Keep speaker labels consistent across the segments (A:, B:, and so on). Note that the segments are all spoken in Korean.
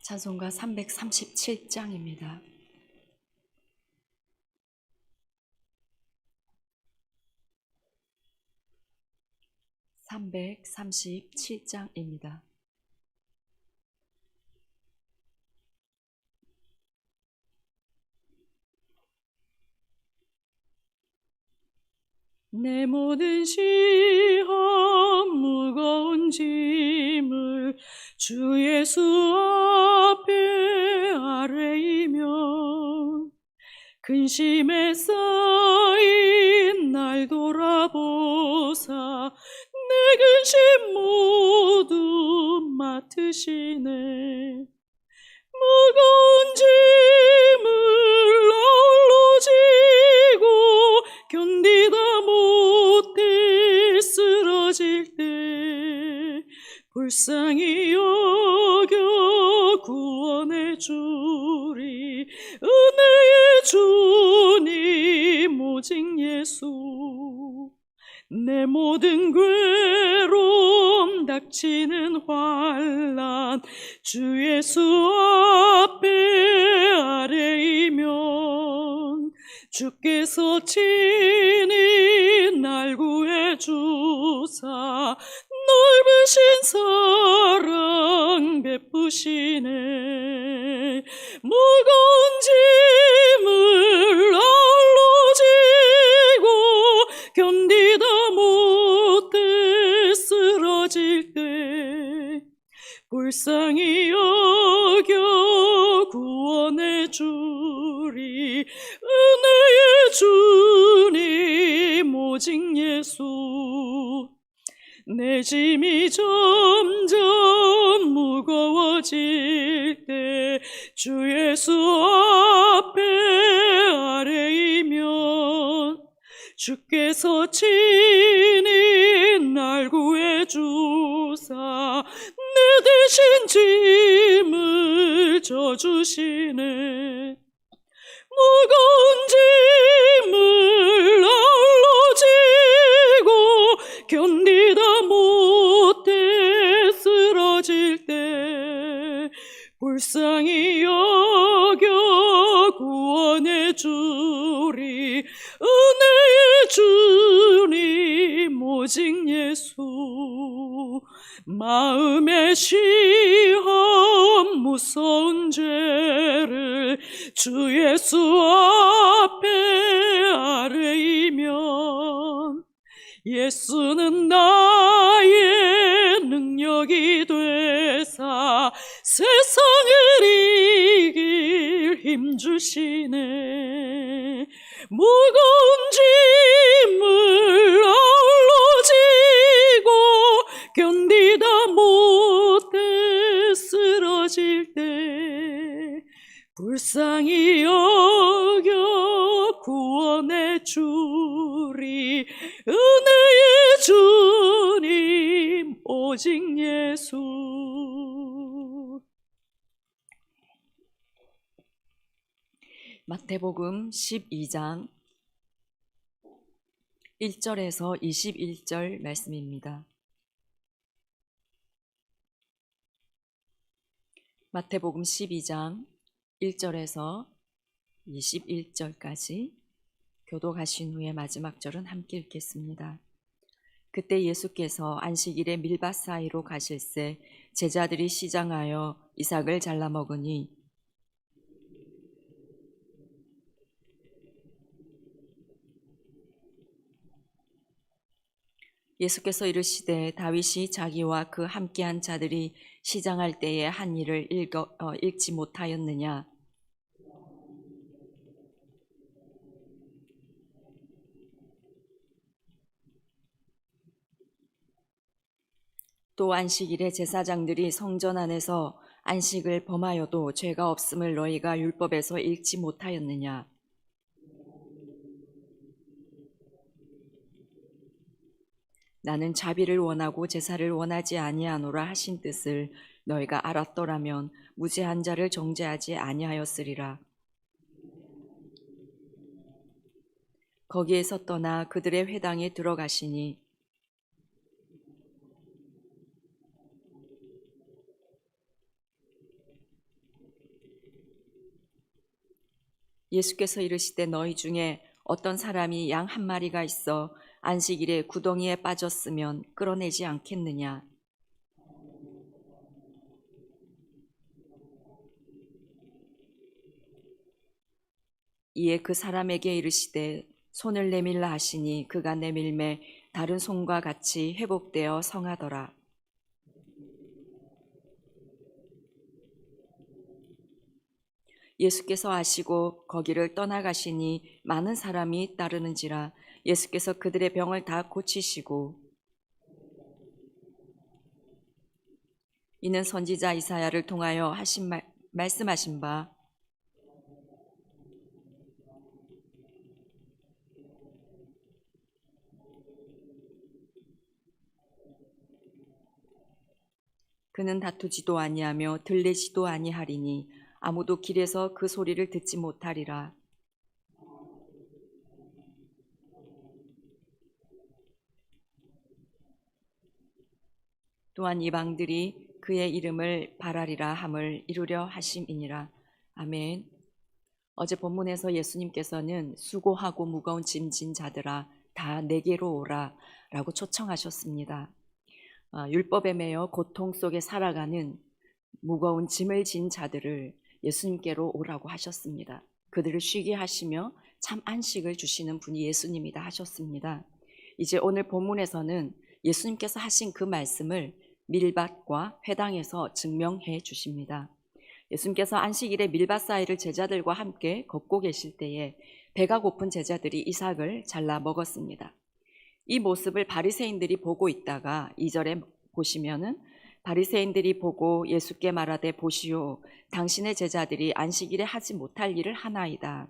A: 찬송가 337장입니다. (337장입니다) 내 모든 시험 무거운 짐을 주 예수 앞에 아뢰이면 근심에 쌓인 날 돌아보사 내 근심 모두 맡으시네. 무거운 짐을 나홀로 지고 견디다 못해 쓰러질 때 불쌍히 여겨 구원해 주리 은혜의 주님 오직 예수. 내 모든 괴로움 닥치는 환난 주 예수 앞에 아뢰이면 주께서 친히 날 구해 주사 넓으신 사랑 베푸시네. 무거운 짐을 홀로 지고 견디다 못해 쓰러질 때 불쌍히 여겨 구원해 주리 은혜의 주님 오직 예수. 내 짐이 점점 무거워질 때 주 예수 앞에 아뢰이면 주께서 친히 날 구해 주사 내 대신 짐을 져주시네. 무거운 짐을 홀로 지고 견디다 못해 쓰러질 때 불쌍히 여겨 구원해 주리 은혜의 주님 오직 예수. 마음의 시험 무서운 죄를 주 예수 앞에 아뢰이면 예수는 나의 능력이 되사 세상을 이길 힘 주시네. 무거운 짐을 홀로 지고 견디다 못해 쓰러질 때 불쌍히 여겨 구원해 주리 은혜의 주님 오직 예수. 마태복음 12장 1절에서 21절 말씀입니다. 마태복음 12장 1절에서 21절까지 교독하신 후에 마지막 절은 함께 읽겠습니다. 그때 예수께서 안식일에 밀밭 사이로 가실새 제자들이 시장하여 이삭을 잘라 먹으니 예수께서 이르시되 다윗이 자기와 그 함께한 자들이 시장할 때에 한 일을 읽지 못하였느냐? 또 안식일에 제사장들이 성전 안에서 안식을 범하여도 죄가 없음을 너희가 율법에서 읽지 못하였느냐? 나는 자비를 원하고 제사를 원하지 아니하노라 하신 뜻을 너희가 알았더라면 무죄한 자를 정죄하지 아니하였으리라. 거기에서 떠나 그들의 회당에 들어가시니 예수께서 이르시되 너희 중에 어떤 사람이 양 한 마리가 있어 안식일에 구덩이에 빠졌으면 끌어내지 않겠느냐. 이에 그 사람에게 이르시되 손을 내밀라 하시니 그가 내밀매 다른 손과 같이 회복되어 성하더라. 예수께서 아시고 거기를 떠나가시니 많은 사람이 따르는지라. 예수께서 그들의 병을 다 고치시고 이는 선지자 이사야를 통하여 하신 말씀하신 바 그는 다투지도 아니하며 들리지도 아니하리니 아무도 길에서 그 소리를 듣지 못하리라. 또한 이방들이 그의 이름을 바라리라 함을 이루려 하심이니라. 아멘. 어제 본문에서 예수님께서는 수고하고 무거운 짐 진 자들아 다 내게로 오라 라고 초청하셨습니다. 율법에 매여 고통 속에 살아가는 무거운 짐을 진 자들을 예수님께로 오라고 하셨습니다. 그들을 쉬게 하시며 참 안식을 주시는 분이 예수님이다 하셨습니다. 이제 오늘 본문에서는 예수님께서 하신 그 말씀을 밀밭과 회당에서 증명해 주십니다. 예수님께서 안식일에 밀밭 사이를 제자들과 함께 걷고 계실 때에 배가 고픈 제자들이 이삭을 잘라 먹었습니다. 이 모습을 바리새인들이 보고 있다가 2절에 보시면은 바리새인들이 보고 예수께 말하되 보시오 당신의 제자들이 안식일에 하지 못할 일을 하나이다.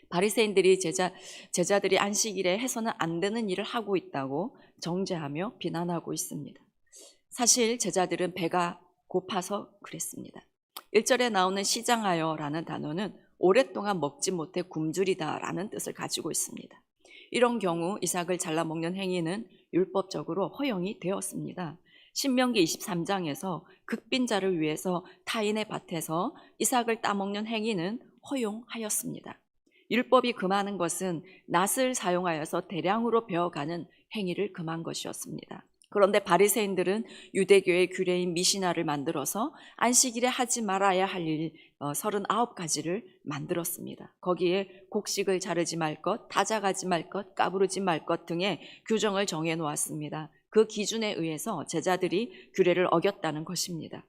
A: 바리새인들이 제자들이 안식일에 해서는 안 되는 일을 하고 있다고 정죄하며 비난하고 있습니다. 사실 제자들은 배가 고파서 그랬습니다. 1절에 나오는 시장하여라는 단어는 오랫동안 먹지 못해 굶주리다라는 뜻을 가지고 있습니다. 이런 경우 이삭을 잘라 먹는 행위는 율법적으로 허용이 되었습니다. 신명기 23장에서 극빈자를 위해서 타인의 밭에서 이삭을 따먹는 행위는 허용하였습니다. 율법이 금하는 것은 낫을 사용하여서 대량으로 베어가는 행위를 금한 것이었습니다. 그런데 바리새인들은 유대교의 규례인 미시나를 만들어서 안식일에 하지 말아야 할 일 39가지를 만들었습니다. 거기에 곡식을 자르지 말 것, 타작하지 말 것, 까부르지 말 것 등의 규정을 정해 놓았습니다. 그 기준에 의해서 제자들이 규례를 어겼다는 것입니다.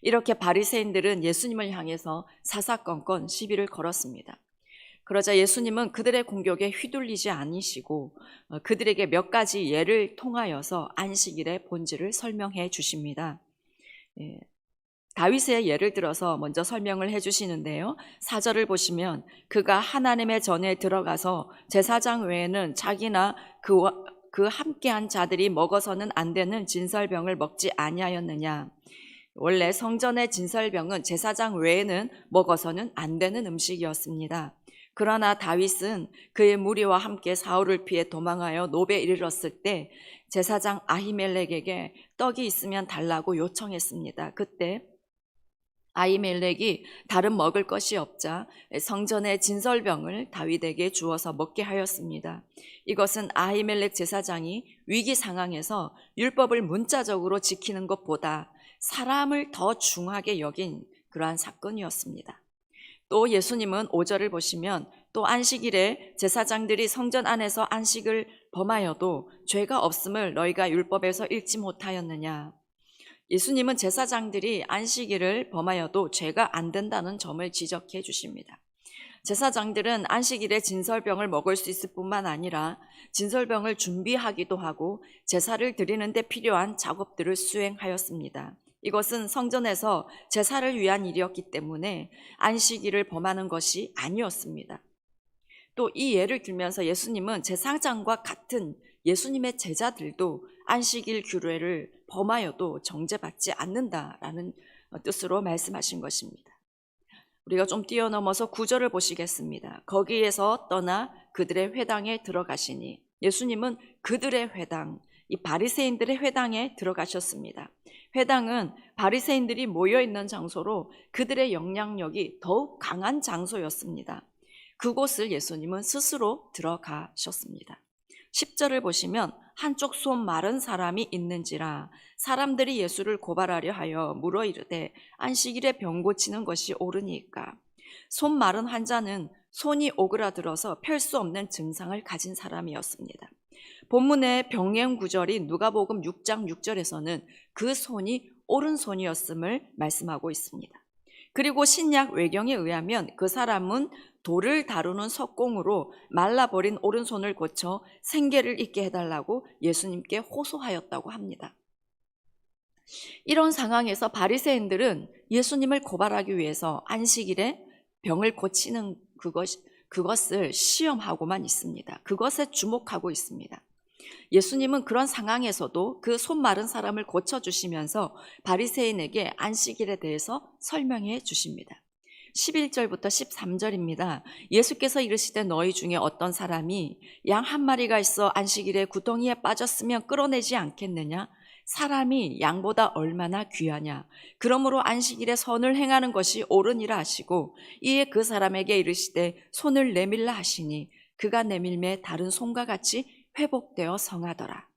A: 이렇게 바리새인들은 예수님을 향해서 사사건건 시비를 걸었습니다. 그러자 예수님은 그들의 공격에 휘둘리지 않으시고 그들에게 몇 가지 예를 통하여서 안식일의 본질을 설명해 주십니다. 다윗의 예를 들어서 먼저 설명을 해 주시는데요. 4절을 보시면 그가 하나님의 전에 들어가서 제사장 외에는 자기나 그 함께한 자들이 먹어서는 안 되는 진설병을 먹지 아니하였느냐. 원래 성전의 진설병은 제사장 외에는 먹어서는 안 되는 음식이었습니다. 그러나 다윗은 그의 무리와 함께 사울을 피해 도망하여 노베에 이르렀을 때 제사장 아히멜렉에게 떡이 있으면 달라고 요청했습니다. 그때 아히멜렉이 다른 먹을 것이 없자 성전의 진설병을 다윗에게 주어서 먹게 하였습니다. 이것은 아히멜렉 제사장이 위기 상황에서 율법을 문자적으로 지키는 것보다 사람을 더 중하게 여긴 그러한 사건이었습니다. 또 예수님은 5절을 보시면 또 안식일에 제사장들이 성전 안에서 안식을 범하여도 죄가 없음을 너희가 율법에서 읽지 못하였느냐. 예수님은 제사장들이 안식일을 범하여도 죄가 안 된다는 점을 지적해 주십니다. 제사장들은 안식일에 진설병을 먹을 수 있을 뿐만 아니라 진설병을 준비하기도 하고 제사를 드리는 데 필요한 작업들을 수행하였습니다. 이것은 성전에서 제사를 위한 일이었기 때문에 안식일을 범하는 것이 아니었습니다. 또 이 예를 들면서 예수님은 제사장과 같은 예수님의 제자들도 안식일 규례를 범하여도 정죄받지 않는다라는 뜻으로 말씀하신 것입니다. 우리가 좀 뛰어넘어서 9절을 보시겠습니다. 거기에서 떠나 그들의 회당에 들어가시니 예수님은 그들의 회당, 이 바리새인들의 회당에 들어가셨습니다. 회당은 바리새인들이 모여 있는 장소로 그들의 영향력이 더욱 강한 장소였습니다. 그곳을 예수님은 스스로 들어가셨습니다. 10절을 보시면 한쪽 손 마른 사람이 있는지라 사람들이 예수를 고발하려 하여 물어 이르되 안식일에 병 고치는 것이 옳으니까. 손 마른 환자는 손이 오그라들어서 펼 수 없는 증상을 가진 사람이었습니다. 본문의 병행 구절이 누가복음 6장 6절에서는 그 손이 오른손이었음을 말씀하고 있습니다. 그리고 신약 외경에 의하면 그 사람은 돌을 다루는 석공으로 말라버린 오른손을 고쳐 생계를 있게 해달라고 예수님께 호소하였다고 합니다. 이런 상황에서 바리새인들은 예수님을 고발하기 위해서 안식일에 병을 고치는 그것을 시험하고만 있습니다. 그것에 주목하고 있습니다. 예수님은 그런 상황에서도 그 손 마른 사람을 고쳐주시면서 바리새인에게 안식일에 대해서 설명해 주십니다. 11절부터 13절입니다. 예수께서 이르시되 너희 중에 어떤 사람이 양 한 마리가 있어 안식일에 구덩이에 빠졌으면 끌어내지 않겠느냐? 사람이 양보다 얼마나 귀하냐? 그러므로 안식일에 선을 행하는 것이 옳으니라 하시고 이에 그 사람에게 이르시되 손을 내밀라 하시니 그가 내밀매 다른 손과 같이 회복되어 성하더라.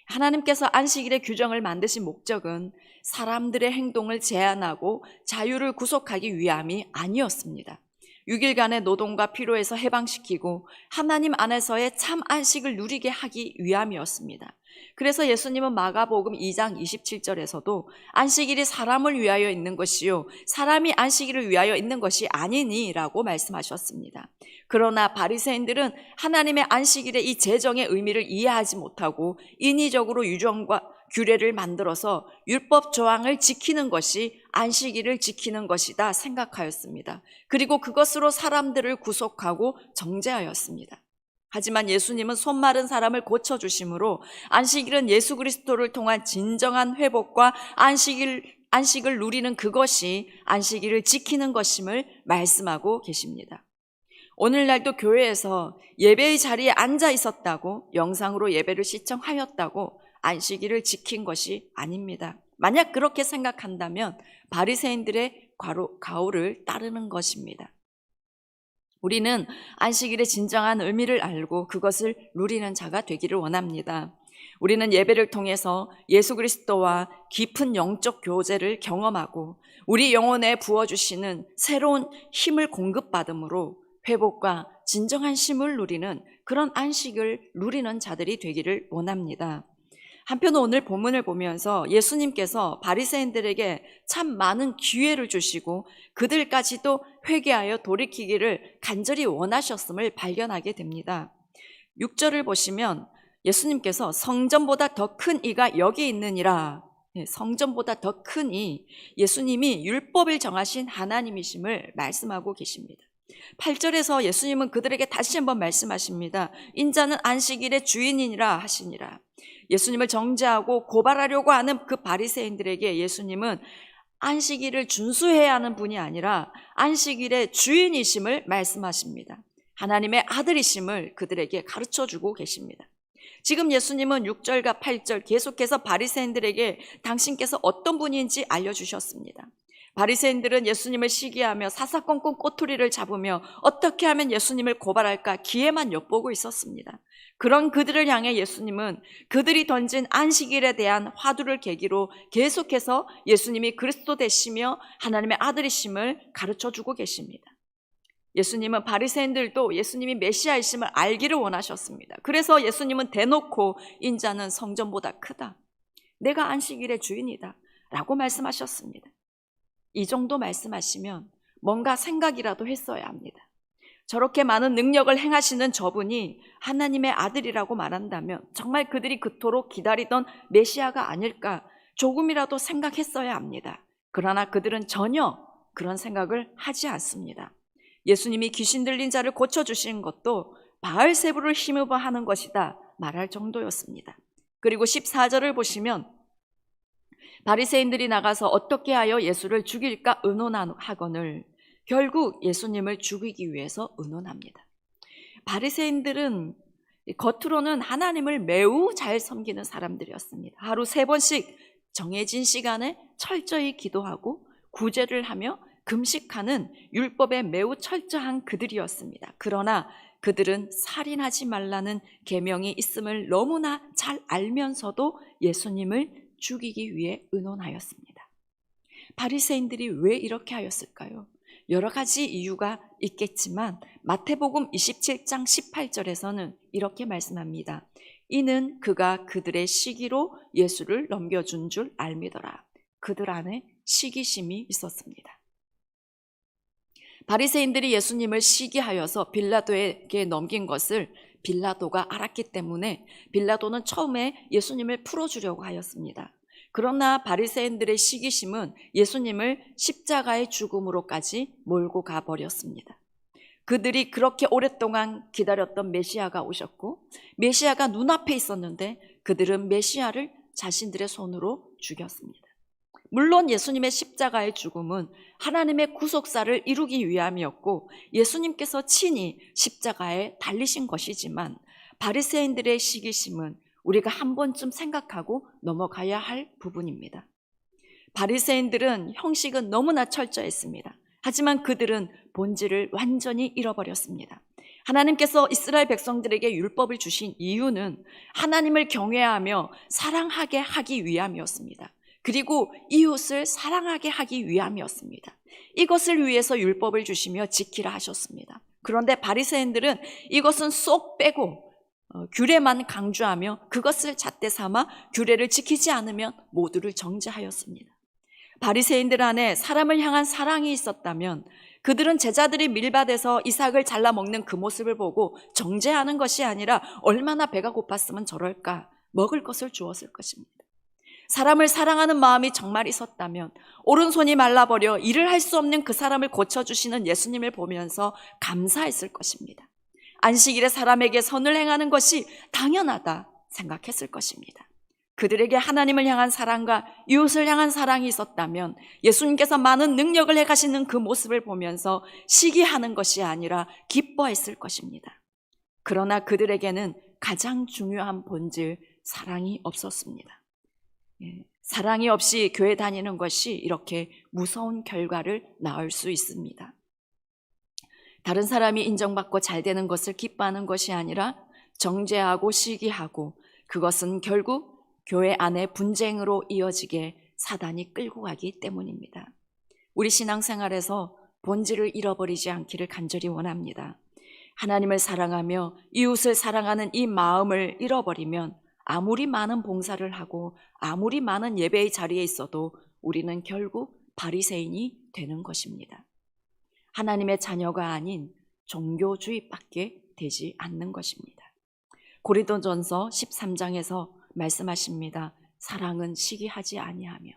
A: 하나님께서 안식일의 규정을 만드신 목적은 사람들의 행동을 제한하고 자유를 구속하기 위함이 아니었습니다. 6일간의 노동과 피로에서 해방시키고 하나님 안에서의 참 안식을 누리게 하기 위함이었습니다. 그래서 예수님은 마가복음 2장 27절에서도 안식일이 사람을 위하여 있는 것이요 사람이 안식일을 위하여 있는 것이 아니니 라고 말씀하셨습니다. 그러나 바리새인들은 하나님의 안식일의 이 제정의 의미를 이해하지 못하고 인위적으로 유정과 규례를 만들어서 율법 조항을 지키는 것이 안식일을 지키는 것이다 생각하였습니다. 그리고 그것으로 사람들을 구속하고 정죄하였습니다. 하지만 예수님은 손 마른 사람을 고쳐주심으로 안식일은 예수 그리스도를 통한 진정한 회복과 안식을 누리는 그것이 안식일을 지키는 것임을 말씀하고 계십니다. 오늘날도 교회에서 예배의 자리에 앉아 있었다고 영상으로 예배를 시청하였다고 안식일을 지킨 것이 아닙니다. 만약 그렇게 생각한다면 바리새인들의 가오를 따르는 것입니다. 우리는 안식일의 진정한 의미를 알고 그것을 누리는 자가 되기를 원합니다. 우리는 예배를 통해서 예수 그리스도와 깊은 영적 교제를 경험하고 우리 영혼에 부어주시는 새로운 힘을 공급받음으로 회복과 진정한 쉼을 누리는 그런 안식을 누리는 자들이 되기를 원합니다. 한편 오늘 본문을 보면서 예수님께서 바리새인들에게 참 많은 기회를 주시고 그들까지도 회개하여 돌이키기를 간절히 원하셨음을 발견하게 됩니다. 6절을 보시면 예수님께서 성전보다 더 큰 이가 여기 있느니라. 성전보다 더 큰 이, 예수님이 율법을 정하신 하나님이심을 말씀하고 계십니다. 8절에서 예수님은 그들에게 다시 한번 말씀하십니다. 인자는 안식일의 주인이니라 하시니라. 예수님을 정죄하고 고발하려고 하는 그 바리새인들에게 예수님은 안식일을 준수해야 하는 분이 아니라 안식일의 주인이심을 말씀하십니다. 하나님의 아들이심을 그들에게 가르쳐주고 계십니다. 지금 예수님은 6절과 8절 계속해서 바리새인들에게 당신께서 어떤 분인지 알려주셨습니다. 바리새인들은 예수님을 시기하며 사사건건 꼬투리를 잡으며 어떻게 하면 예수님을 고발할까 기회만 엿보고 있었습니다. 그런 그들을 향해 예수님은 그들이 던진 안식일에 대한 화두를 계기로 계속해서 예수님이 그리스도 되시며 하나님의 아들이심을 가르쳐주고 계십니다. 예수님은 바리새인들도 예수님이 메시아이심을 알기를 원하셨습니다. 그래서 예수님은 대놓고 인자는 성전보다 크다, 내가 안식일의 주인이다 라고 말씀하셨습니다. 이 정도 말씀하시면 뭔가 생각이라도 했어야 합니다. 저렇게 많은 능력을 행하시는 저분이 하나님의 아들이라고 말한다면 정말 그들이 그토록 기다리던 메시아가 아닐까 조금이라도 생각했어야 합니다. 그러나 그들은 전혀 그런 생각을 하지 않습니다. 예수님이 귀신 들린 자를 고쳐주신 것도 바알세부를 힘입어 하는 것이다 말할 정도였습니다. 그리고 14절을 보시면 바리새인들이 나가서 어떻게 하여 예수를 죽일까 의논하거늘 결국 예수님을 죽이기 위해서 의논합니다. 바리새인들은 겉으로는 하나님을 매우 잘 섬기는 사람들이었습니다. 하루 3번씩 정해진 시간에 철저히 기도하고 구제를 하며 금식하는 율법에 매우 철저한 그들이었습니다. 그러나 그들은 살인하지 말라는 계명이 있음을 너무나 잘 알면서도 예수님을 죽이기 위해 의논하였습니다. 바리새인들이 왜 이렇게 하였을까요? 여러 가지 이유가 있겠지만 마태복음 27장 18절에서는 이렇게 말씀합니다. 이는 그가 그들의 시기로 예수를 넘겨준 줄 알미더라. 그들 안에 시기심이 있었습니다. 바리새인들이 예수님을 시기하여서 빌라도에게 넘긴 것을 빌라도가 알았기 때문에 빌라도는 처음에 예수님을 풀어주려고 하였습니다. 그러나 바리새인들의 시기심은 예수님을 십자가의 죽음으로까지 몰고 가버렸습니다. 그들이 그렇게 오랫동안 기다렸던 메시아가 오셨고 메시아가 눈앞에 있었는데 그들은 메시아를 자신들의 손으로 죽였습니다. 물론 예수님의 십자가의 죽음은 하나님의 구속사를 이루기 위함이었고 예수님께서 친히 십자가에 달리신 것이지만 바리새인들의 시기심은 우리가 한 번쯤 생각하고 넘어가야 할 부분입니다. 바리새인들은 형식은 너무나 철저했습니다. 하지만 그들은 본질을 완전히 잃어버렸습니다. 하나님께서 이스라엘 백성들에게 율법을 주신 이유는 하나님을 경외하며 사랑하게 하기 위함이었습니다. 그리고 이웃을 사랑하게 하기 위함이었습니다. 이것을 위해서 율법을 주시며 지키라 하셨습니다. 그런데 바리새인들은 이것은 쏙 빼고 규례만 강조하며 그것을 잣대 삼아 규례를 지키지 않으면 모두를 정죄하였습니다. 바리새인들 안에 사람을 향한 사랑이 있었다면 그들은 제자들이 밀밭에서 이삭을 잘라 먹는 그 모습을 보고 정죄하는 것이 아니라 얼마나 배가 고팠으면 저럴까 먹을 것을 주었을 것입니다. 사람을 사랑하는 마음이 정말 있었다면 오른손이 말라버려 일을 할 수 없는 그 사람을 고쳐주시는 예수님을 보면서 감사했을 것입니다. 안식일에 사람에게 선을 행하는 것이 당연하다 생각했을 것입니다. 그들에게 하나님을 향한 사랑과 이웃을 향한 사랑이 있었다면 예수님께서 많은 능력을 행하시는 그 모습을 보면서 시기하는 것이 아니라 기뻐했을 것입니다. 그러나 그들에게는 가장 중요한 본질, 사랑이 없었습니다. 사랑이 없이 교회 다니는 것이 이렇게 무서운 결과를 낳을 수 있습니다. 다른 사람이 인정받고 잘 되는 것을 기뻐하는 것이 아니라 정죄하고 시기하고 그것은 결국 교회 안에 분쟁으로 이어지게 사단이 끌고 가기 때문입니다. 우리 신앙생활에서 본질을 잃어버리지 않기를 간절히 원합니다. 하나님을 사랑하며 이웃을 사랑하는 이 마음을 잃어버리면 아무리 많은 봉사를 하고 아무리 많은 예배의 자리에 있어도 우리는 결국 바리새인이 되는 것입니다. 하나님의 자녀가 아닌 종교주의밖에 되지 않는 것입니다. 고린도전서 13장에서 말씀하십니다. 사랑은 시기하지 아니하며.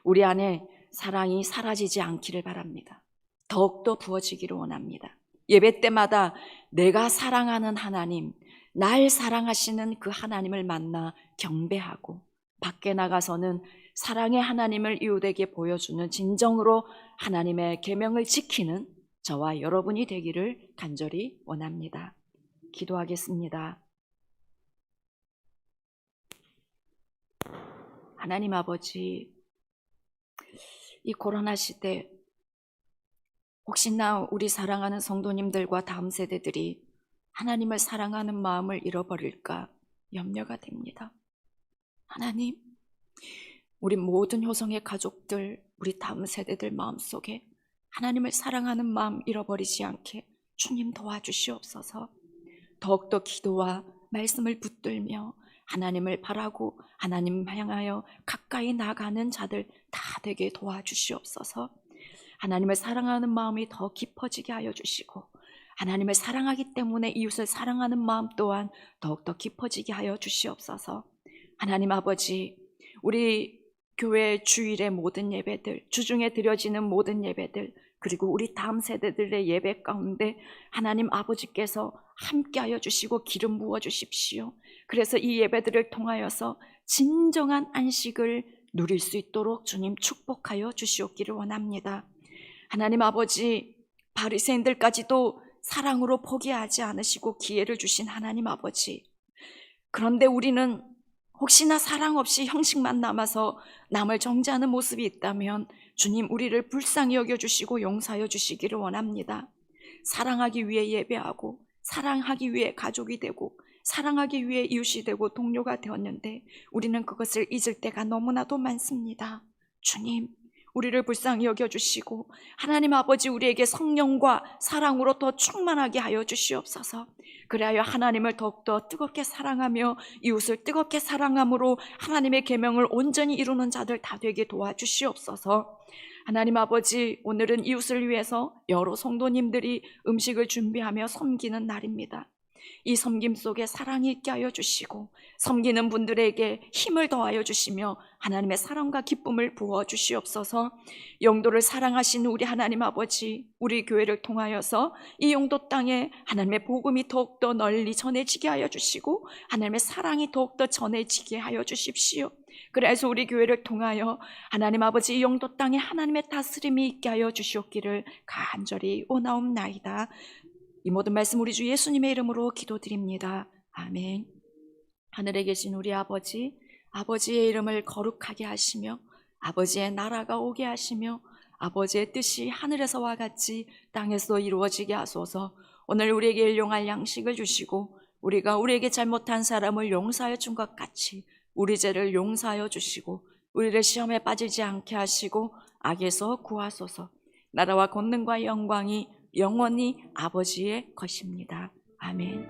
A: 우리 안에 사랑이 사라지지 않기를 바랍니다. 더욱더 부어지기를 원합니다. 예배 때마다 내가 사랑하는 하나님, 날 사랑하시는 그 하나님을 만나 경배하고 밖에 나가서는 사랑의 하나님을 이웃에게 보여주는 진정으로 하나님의 계명을 지키는 저와 여러분이 되기를 간절히 원합니다. 기도하겠습니다. 하나님 아버지, 이 코로나 시대 혹시나 우리 사랑하는 성도님들과 다음 세대들이 하나님을 사랑하는 마음을 잃어버릴까 염려가 됩니다. 하나님, 우리 모든 효성의 가족들, 우리 다음 세대들 마음속에 하나님을 사랑하는 마음 잃어버리지 않게 주님 도와주시옵소서. 더욱더 기도와 말씀을 붙들며 하나님을 바라고 하나님 향하여 가까이 나가는 자들 다 되게 도와주시옵소서. 하나님을 사랑하는 마음이 더 깊어지게 하여 주시고 하나님을 사랑하기 때문에 이웃을 사랑하는 마음 또한 더욱더 깊어지게 하여 주시옵소서. 하나님 아버지, 우리 교회 주일의 모든 예배들, 주중에 드려지는 모든 예배들, 그리고 우리 다음 세대들의 예배 가운데 하나님 아버지께서 함께하여 주시고 기름 부어 주십시오. 그래서 이 예배들을 통하여서 진정한 안식을 누릴 수 있도록 주님 축복하여 주시옵기를 원합니다. 하나님 아버지, 바리새인들까지도 사랑으로 포기하지 않으시고 기회를 주신 하나님 아버지, 그런데 우리는 혹시나 사랑 없이 형식만 남아서 남을 정죄하는 모습이 있다면 주님, 우리를 불쌍히 여겨주시고 용서하여 주시기를 원합니다. 사랑하기 위해 예배하고, 사랑하기 위해 가족이 되고, 사랑하기 위해 이웃이 되고 동료가 되었는데 우리는 그것을 잊을 때가 너무나도 많습니다. 주님, 우리를 불쌍히 여겨주시고 하나님 아버지, 우리에게 성령과 사랑으로 더 충만하게 하여 주시옵소서. 그리하여 하나님을 더욱더 뜨겁게 사랑하며 이웃을 뜨겁게 사랑함으로 하나님의 계명을 온전히 이루는 자들 다 되게 도와주시옵소서. 하나님 아버지, 오늘은 이웃을 위해서 여러 성도님들이 음식을 준비하며 섬기는 날입니다. 이 섬김 속에 사랑이 있게 하여 주시고 섬기는 분들에게 힘을 더하여 주시며 하나님의 사랑과 기쁨을 부어 주시옵소서. 영도를 사랑하시는 우리 하나님 아버지, 우리 교회를 통하여서 이 영도 땅에 하나님의 복음이 더욱더 널리 전해지게 하여 주시고 하나님의 사랑이 더욱더 전해지게 하여 주십시오. 그래서 우리 교회를 통하여 하나님 아버지, 이 영도 땅에 하나님의 다스림이 있게 하여 주시옵기를 간절히 원하옵나이다. 이 모든 말씀 우리 주 예수님의 이름으로 기도드립니다. 아멘. 하늘에 계신 우리 아버지, 아버지의 이름을 거룩하게 하시며 아버지의 나라가 오게 하시며 아버지의 뜻이 하늘에서와 같이 땅에서 이루어지게 하소서. 오늘 우리에게 일용할 양식을 주시고 우리가 우리에게 잘못한 사람을 용서하여 준 것 같이 우리 죄를 용서하여 주시고 우리를 시험에 빠지지 않게 하시고 악에서 구하소서. 나라와 권능과 영광이 영원히 아버지의 것입니다. 아멘.